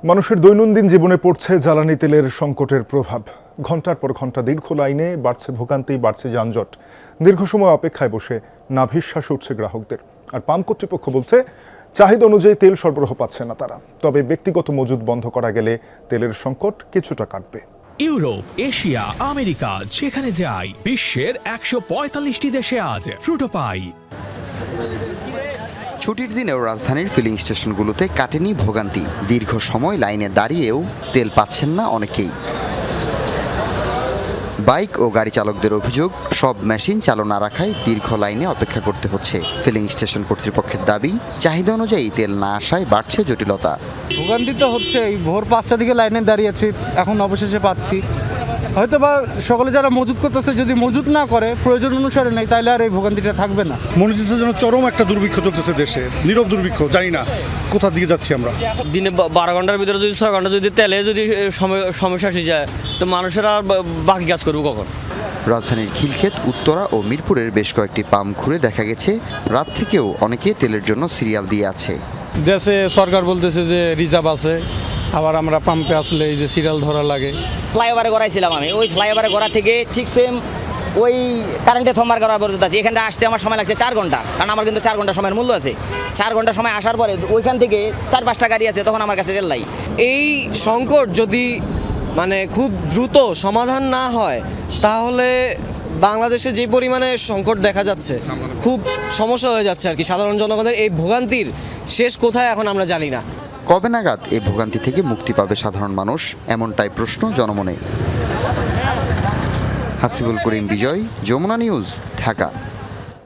মানুষের দৈনন্দিন জীবনে পড়ছে জ্বালানি তেলের সংকটের প্রভাব। ঘন্টার পর ঘন্টা দীর্ঘ লাইনে বাড়ছে ভোগান্তি, বাড়ছে যানজট। দীর্ঘ সময় অপেক্ষায় বসে নাভিশ্বাস উঠছে গ্রাহকদের। আর পাম্প কর্তৃপক্ষ বলছে চাহিদা অনুযায়ী তেল সরবরাহ পাচ্ছে না তারা। তবে ব্যক্তিগত মজুদ বন্ধ করা গেলে তেলের সংকট কিছুটা কাটবে। ইউরোপ, এশিয়া, আমেরিকা যেখানে যাই, বিশ্বের ১৪৫টি দেশে আজ ফ্রুটো পাই। ছুটির দিনেও রাজধানীর ফিলিং স্টেশনগুলোতে কাটেনি ভোগান্তি। দীর্ঘ সময় লাইনে দাঁড়িয়েও তেল পাচ্ছেন না অনেকেই। বাইক ও গাড়ি চালকদের অভিযোগ, সব মেশিন চালু না রাখায় দীর্ঘ লাইনে অপেক্ষা করতে হচ্ছে। ফিলিং স্টেশন কর্তৃপক্ষের দাবি, চাহিদা অনুযায়ী তেল না আসায় বাড়ছে জটিলতা। ভোগান্তি তো হচ্ছে, ভোর ৫টার দিকে লাইনে দাঁড়িয়েছি, এখন অবশেষে পাচ্ছি। হয়তো বা সকলে যারা মজুত করতেছে যদি মজুত না করে প্রয়োজন অনুসারে নেই, তাহলে আর এই ভোগান্তিটা থাকবে না। মনে হচ্ছে যেন চরম একটা দুর্ভিক্ষ চলতেছে দেশে, নীরব দুর্ভিক্ষ। জানি না কোথা দিকে যাচ্ছি আমরা। দিনে 12 ঘন্টার ভিতরে যদি 6 ঘন্টা যদি তেলে যদি সমস্যা এসে যায়, তো মানুষেরা বাকি কাজ করবে কখন? রাজধানীর খিলক্ষেত, উত্তরা ও মিরপুরের বেশ কয়েকটি পাম্প ঘুরে দেখা গেছে রাত থেকেও অনেকে তেলের জন্য সিরিয়াল দিয়ে আছে। দেশে সরকার বলতেছে যে রিজার্ভ আছে, আবার আমরা পাম্পে আসলে এই যে সিরিয়াল ধরা লাগে। ফ্লাইওভারে গড়াইছিলাম আমি, ওই ফ্লাইওভারে গড়া থেকে ঠিক সেম ওই কারেন্টে থমার করা পর্যন্ত আছে। এখানে আসতে আমার সময় লাগছে 4 ঘন্টা, কারণ আমার কিন্তু 4 ঘন্টা সময়ের মূল্য আছে। 4 ঘন্টা সময় আসার পরে ওইখান থেকে 4-5টা গাড়ি আছে, তখন আমার কাছে তেল নাই। এই সংকট যদি খুব দ্রুত সমাধান না হয়, তাহলে বাংলাদেশে যে পরিমাণে সংকট দেখা যাচ্ছে, খুব সমস্যা হয়ে যাচ্ছে আর কি। সাধারণ জনগণের এই ভোগান্তির শেষ কোথায় এখন আমরা জানি না। কবে নাগাদ এই ভোগান্তি থেকে মুক্তি পাবে সাধারণ মানুষ, এমনটাই প্রশ্ন জনমনে। হাসিবুল করিম বিজয়, যমুনা নিউজ, ঢাকা।